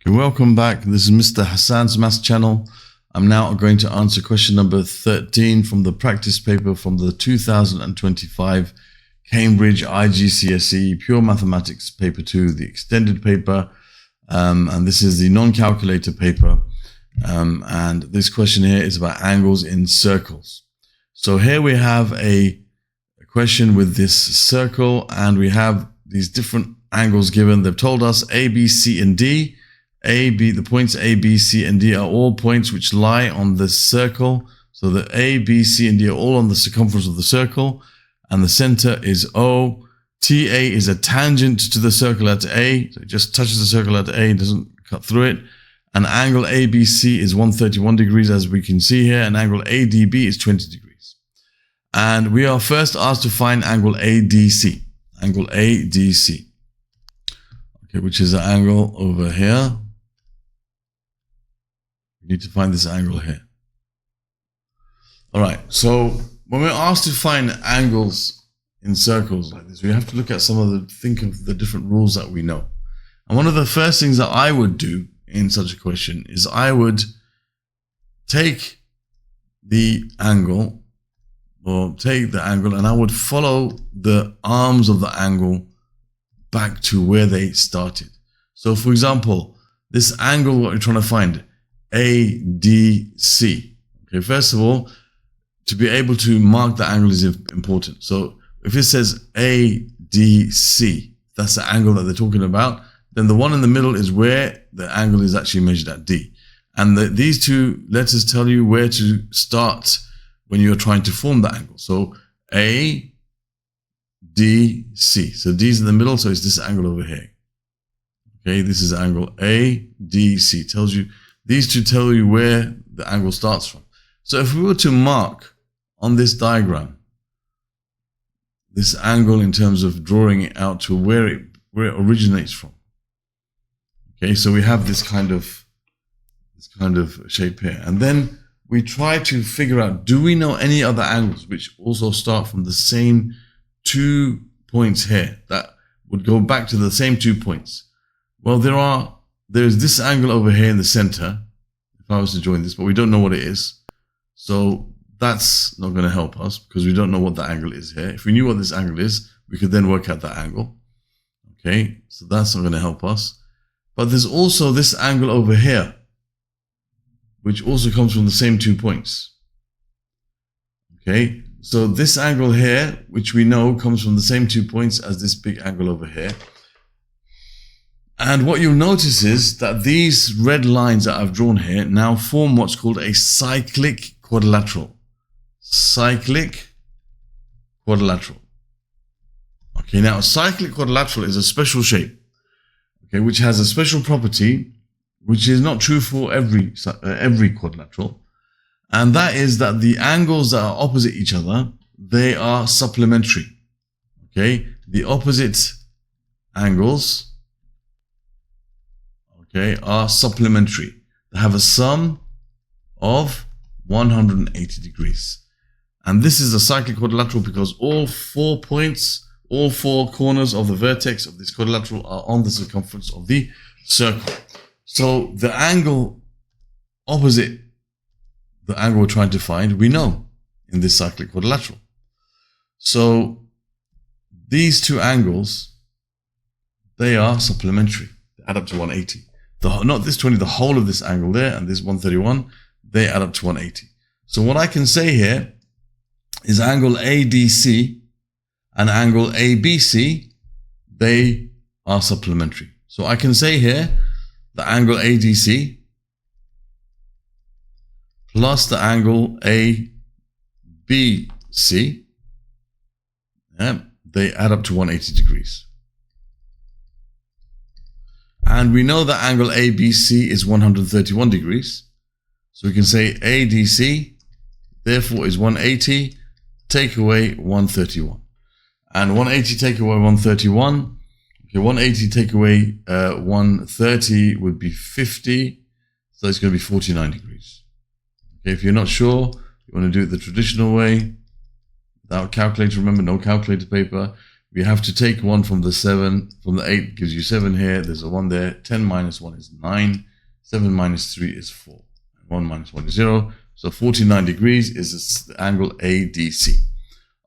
Okay, welcome back. This is Mr. Hassan's Maths channel. I'm now going to answer question number 13 from the practice paper from the 2025 Cambridge IGCSE Pure Mathematics Paper 2, the extended paper. And this is the non-calculator paper. And this question here is about angles in circles. So here we have a question with this circle, and we have these different angles given. They've told us A, B, C, and D. The points A, B, C, and D are all points which lie on the circle. So the A, B, C, and D are all on the circumference of the circle, and the center is O. TA is a tangent to the circle at A, so it just touches the circle at A, doesn't cut through it. And angle ABC is 131 degrees, as we can see here, and angle ADB is 20 degrees. And we are first asked to find angle ADC. Angle ADC, okay, which is the angle over here. We need to find this angle here. All right, so when we're asked to find angles in circles like this, we have to look at think of the different rules that we know. And one of the first things that I would do in such a question is I would take the angle, and I would follow the arms of the angle back to where they started. So for example, this angle, what we're trying to find, ADC. Okay, first of all, to be able to mark the angle is important. So if it says ADC, that's the angle that they're talking about, then the one in the middle is where the angle is actually measured at D. And these two letters tell you where to start when you're trying to form the angle. So ADC. So D's in the middle, so it's this angle over here. Okay, this is angle ADC. Tells you, these two tell you where the angle starts from. So if we were to mark on this diagram this angle in terms of drawing it out to where it originates from. Okay, so we have this kind of shape here, and then we try to figure out, do we know any other angles which also start from the same 2 points here that would go back to the same 2 points? Well, there's this angle over here in the center, if I was to join this, but we don't know what it is. So that's not going to help us because we don't know what the angle is here. If we knew what this angle is, we could then work out that angle. Okay, so that's not going to help us. But there's also this angle over here, which also comes from the same 2 points. Okay, so this angle here, which we know comes from the same 2 points as this big angle over here. And what you'll notice is that these red lines that I've drawn here now form what's called a cyclic quadrilateral. Cyclic quadrilateral. Okay, now a cyclic quadrilateral is a special shape, okay, which has a special property which is not true for every quadrilateral, and that is that the angles that are opposite each other, they are supplementary. Okay, the opposite angles, okay, are supplementary. They have a sum of 180 degrees. And this is a cyclic quadrilateral because all 4 points, all 4 corners of the vertex of this quadrilateral are on the circumference of the circle. So the angle opposite the angle we're trying to find, we know in this cyclic quadrilateral. So these 2 angles, they are supplementary. They add up to 180. Not this 20, the whole of this angle there and this 131, they add up to 180. So what I can say here is angle ADC and angle ABC, they are supplementary. So I can say here the angle ADC plus the angle ABC, they add up to 180 degrees. And we know that angle ABC is 131 degrees. So we can say ADC, therefore, is 180, take away 131. And 180 take away 131. Okay, 180 take away 130 would be 50. So it's going to be 49 degrees. Okay, if you're not sure, you want to do it the traditional way, without calculator, remember, no calculator paper. we have to take 1 from the 7, from the 8 gives you 7 here, there's a 1 there, 10 minus 1 is 9, 7 minus 3 is 4, 1 minus 1 is 0, so 49 degrees is the angle ADC.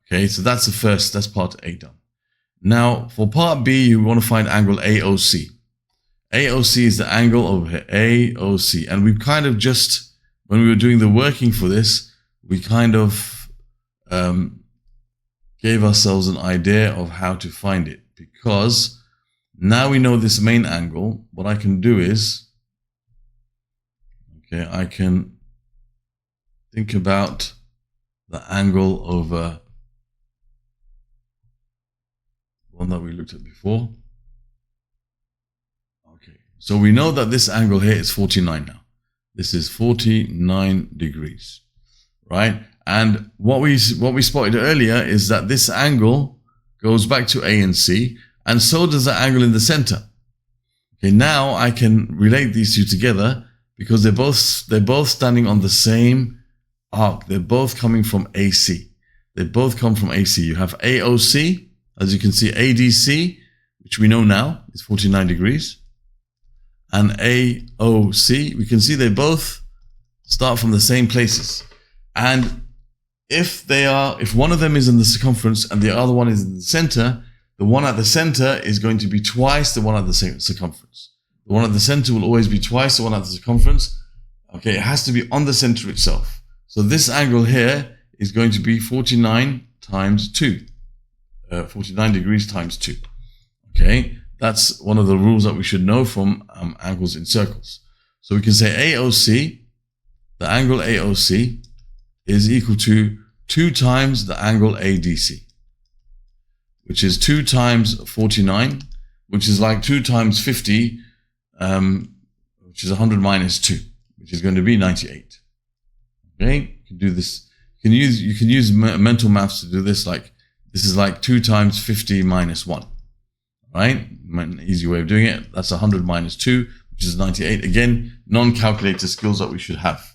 Okay, so that's the first, that's part A done. Now, for part B, you want to find angle AOC. AOC is the angle over here, AOC, and we kind of just, when we were doing the working for this, we kind of gave ourselves an idea of how to find it, because now we know this main angle. What I can do is, okay, I can think about the angle over the one that we looked at before. Okay, so we know that this angle here is 49 now. This is 49 degrees, right? And what we spotted earlier is that this angle goes back to A and C, and so does the angle in the center. Okay, now I can relate these two together because they're both standing on the same arc. They're both coming from AC. They both come from AC. You have AOC, as you can see, ADC, which we know now is 49 degrees, and AOC. We can see they both start from the same places, and if one of them is in the circumference and the other one is in the center, the one at the center is going to be twice the one at the circumference. The one at the center will always be twice the one at the circumference. Okay, it has to be on the center itself. So this angle here is going to be 49 times 2. 49 degrees times 2. Okay, that's one of the rules that we should know from angles in circles. So we can say AOC, the angle AOC, is equal to 2 times the angle ADC, which is 2 times 49, which is like 2 times 50, which is 100 minus 2, which is going to be 98. Okay, you can do this. You can use mental maths to do this. Like this is like 2 times 50 minus 1, right? An easy way of doing it. That's 100 minus 2, which is 98. Again, non-calculator skills that we should have.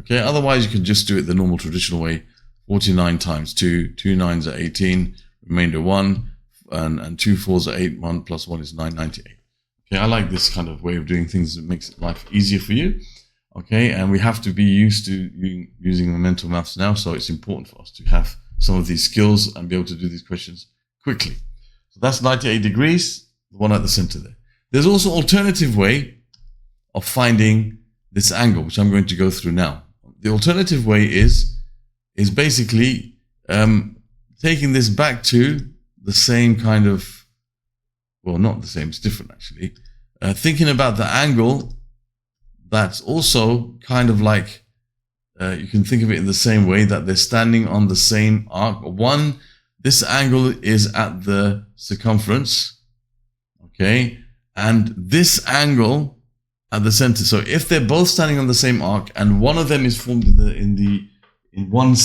Okay, otherwise you can just do it the normal traditional way. 49 times 2, 2 9s are 18, remainder 1, and 2 4s are 8, 1 plus 1 is 9, 98. Okay, I like this kind of way of doing things. It makes life easier for you. Okay, and we have to be used to using the mental maths now, so it's important for us to have some of these skills and be able to do these questions quickly. So that's 98 degrees, the one at the center there. There's also an alternative way of finding this angle, which I'm going to go through now. The alternative way is basically taking this back to the same kind of, well, not the same, it's different actually. Thinking about the angle that's also kind of like, you can think of it in the same way, that they're standing on the same arc. One, this angle is at the circumference, okay, and this angle at the center. So if they're both standing on the same arc and one of them is formed in one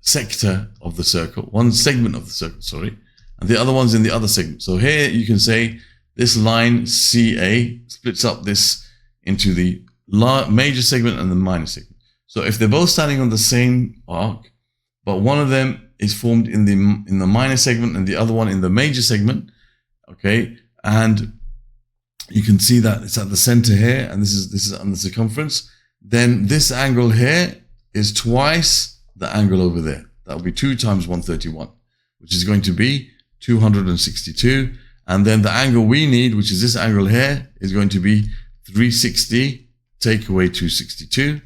sector of the circle, one segment of the circle, sorry, and the other one's in the other segment. So here you can say this line CA splits up this into the major segment and the minor segment. So if they're both standing on the same arc, but one of them is formed in the minor segment and the other one in the major segment, okay, and you can see that it's at the center here, and this is on the circumference, then this angle here is twice the angle over there. That will be 2 times 131, which is going to be 262. And then the angle we need, which is this angle here, is going to be 360 take away 262.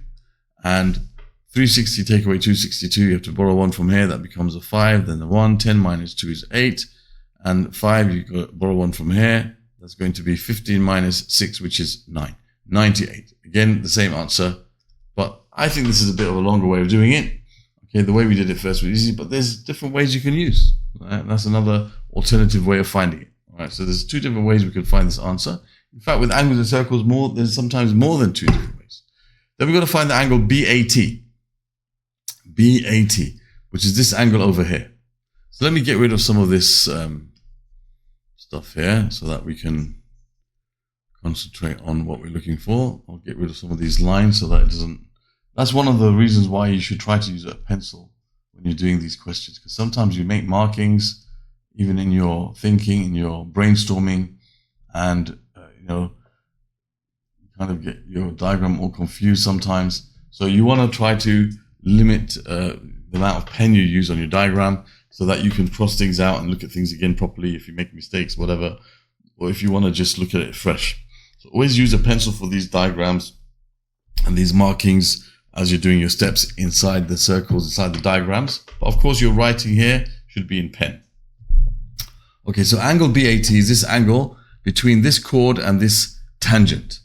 And 360 take away 262, you have to borrow 1 from here, that becomes a 5, then the 1, 10 minus 2 is 8, and 5, you got to borrow 1 from here, that's going to be 15 minus 6, which is 9, 98. Again, the same answer, but I think this is a bit of a longer way of doing it. Okay, the way we did it first was easy, but there's different ways you can use. Right? That's another alternative way of finding it. All right, so there's 2 different ways we can find this answer. In fact, with angles and circles, there's sometimes more than 2 different ways. Then we've got to find the angle BAT. BAT, which is this angle over here. So let me get rid of some of this stuff here so that we can concentrate on what we're looking for. I'll get rid of some of these lines so that it doesn't. That's one of the reasons why you should try to use a pencil when you're doing these questions, because sometimes you make markings even in your thinking, in your brainstorming, and you kind of get your diagram all confused sometimes. So you want to try to limit the amount of pen you use on your diagram so that you can cross things out and look at things again properly if you make mistakes, whatever, or if you want to just look at it fresh. So always use a pencil for these diagrams and these markings as you're doing your steps inside the circles, inside the diagrams. But of course, your writing here should be in pen. Okay, so angle BAT is this angle between this chord and this tangent.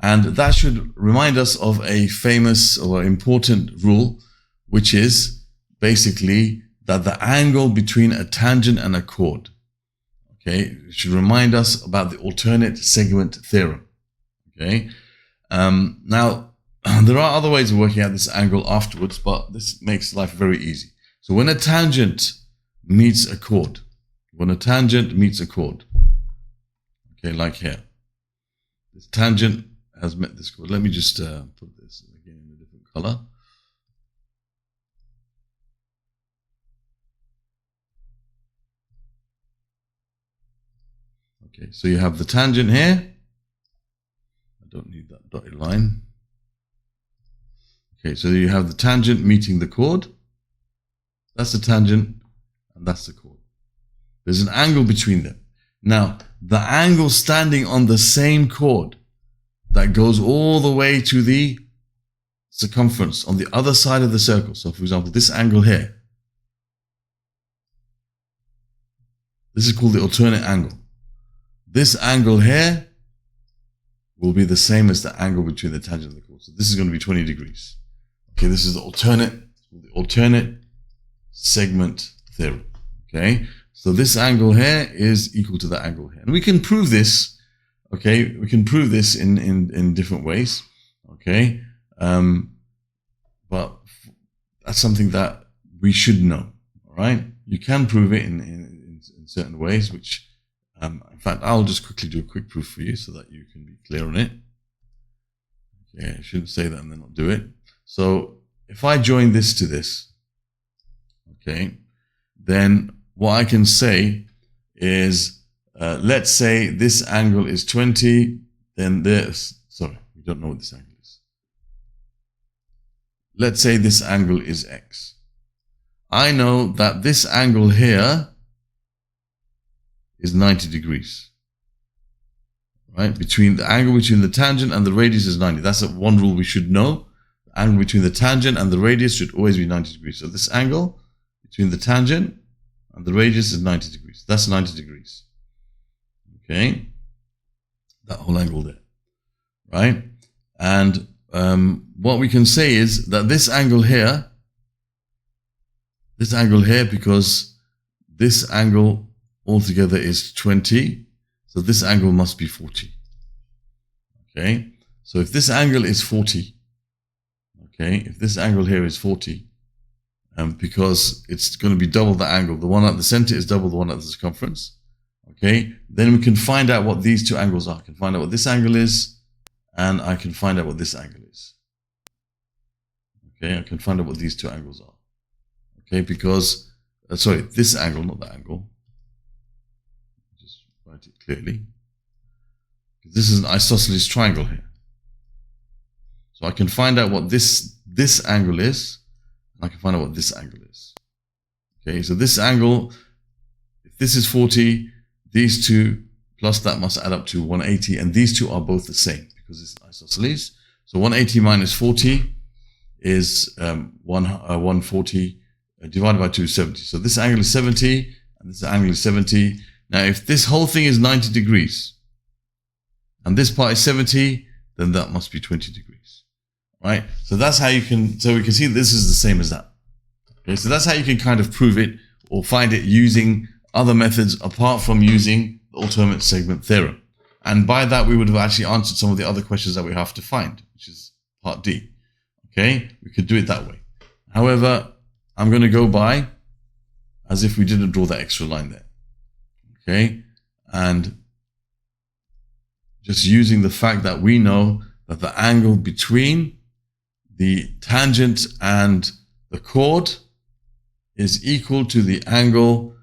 And that should remind us of a famous or important rule, which is basically that the angle between a tangent and a chord, okay, it should remind us about the alternate segment theorem. Okay, now there are other ways of working out this angle afterwards, but this makes life very easy. So when a tangent meets a chord, okay, like here, this tangent has met this chord. Let me just put this again in a different color. Okay, so you have the tangent here. I don't need that dotted line. Okay, so you have the tangent meeting the chord. That's the tangent, and that's the chord. There's an angle between them. Now, the angle standing on the same chord that goes all the way to the circumference on the other side of the circle. So, for example, this angle here. This is called the alternate angle. This angle here will be the same as the angle between the tangent and the chord. So this is going to be 20 degrees. Okay, this is the alternate segment theorem. Okay, so this angle here is equal to the angle here. And we can prove this, okay, we can prove this in different ways, okay, but that's something that we should know, all right? You can prove it in certain ways, which, in fact, I'll just quickly do a quick proof for you so that you can be clear on it. Okay, I shouldn't say that and then not do it. So if I join this to this, okay, then what I can say is, let's say this angle is 20, then this, sorry, we don't know what this angle is. Let's say this angle is X. I know that this angle here is 90 degrees, right? Between the angle between the tangent and the radius is 90. That's one rule we should know. The angle between the tangent and the radius should always be 90 degrees. So this angle between the tangent and the radius is 90 degrees. That's 90 degrees. Okay, that whole angle there, right? And what we can say is that this angle here, because this angle altogether is 20, so this angle must be 40. Okay, so if this angle is 40, okay, if this angle here is 40, because it's going to be double the angle, the one at the center is double the one at the circumference, okay, then we can find out what these two angles are. I can find out what this angle is, and I can find out what this angle is. Okay, I can find out what these two angles are. Okay, because, sorry, this angle, not that angle. Just write it clearly. This is an isosceles triangle here. So I can find out what this angle is, and I can find out what this angle is. Okay, so this angle, if this is 40, these two plus that must add up to 180, and these two are both the same because it's isosceles. So 180 minus 40 is 140 divided by 2 is 70. So this angle is 70, and this angle is 70. Now, if this whole thing is 90 degrees, and this part is 70, then that must be 20 degrees, right? So that's how you can, so we can see this is the same as that. Okay, so that's how you can kind of prove it or find it using other methods apart from using the alternate segment theorem. And by that, we would have actually answered some of the other questions that we have to find, which is part D. Okay, we could do it that way. However, I'm going to go by as if we didn't draw that extra line there. Okay, and just using the fact that we know that the angle between the tangent and the chord is equal to the angle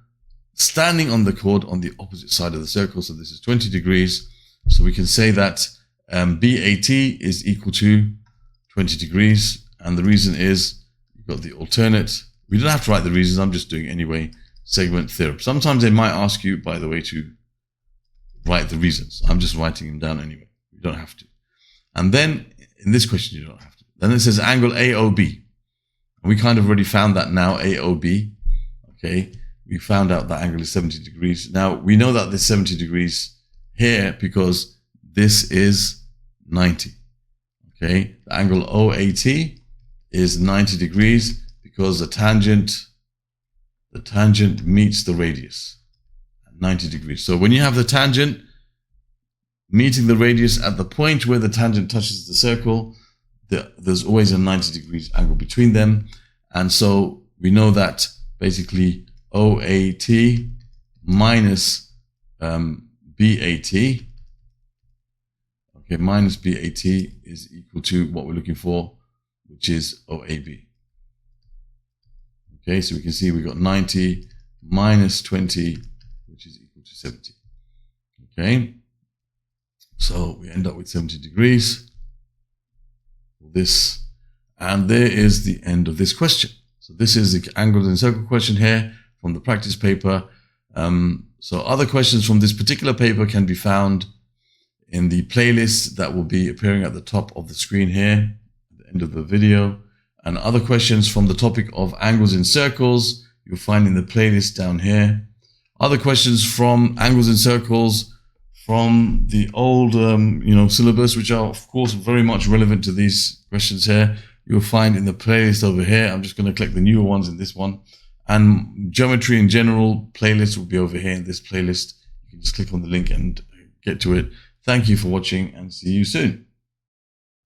standing on the chord on the opposite side of the circle. So this is 20 degrees. So we can say that BAT is equal to 20 degrees. And the reason is you've got the alternate. We don't have to write the reasons. I'm just doing it anyway. Segment theorem. Sometimes they might ask you, by the way, to write the reasons. I'm just writing them down anyway. You don't have to. And then in this question, you don't have to. Then it says angle AOB. We kind of already found that now, AOB. Okay. We found out that angle is 70 degrees. Now we know that there's 70 degrees here because this is 90. Okay. The angle OAT is 90 degrees because the tangent meets the radius at 90 degrees. So when you have the tangent meeting the radius at the point where the tangent touches the circle, there's always a 90 degrees angle between them. And so we know that basically OAT minus BAT, okay, minus BAT is equal to what we're looking for, which is OAB. Okay, so we can see we got 90 minus 20, which is equal to 70. Okay, so we end up with 70 degrees for this, and there is the end of this question. So this is the angles in circle question here from the practice paper. So other questions from this particular paper can be found in the playlist that will be appearing at the top of the screen here at the end of the video. And other questions from the topic of angles in circles, you'll find in the playlist down here. Other questions from angles in circles from the old, syllabus, which are of course very much relevant to these questions here, you'll find in the playlist over here. I'm just going to click the newer ones in this one. And geometry in general playlist will be over here in this playlist. You can just click on the link and get to it. Thank you for watching and see you soon.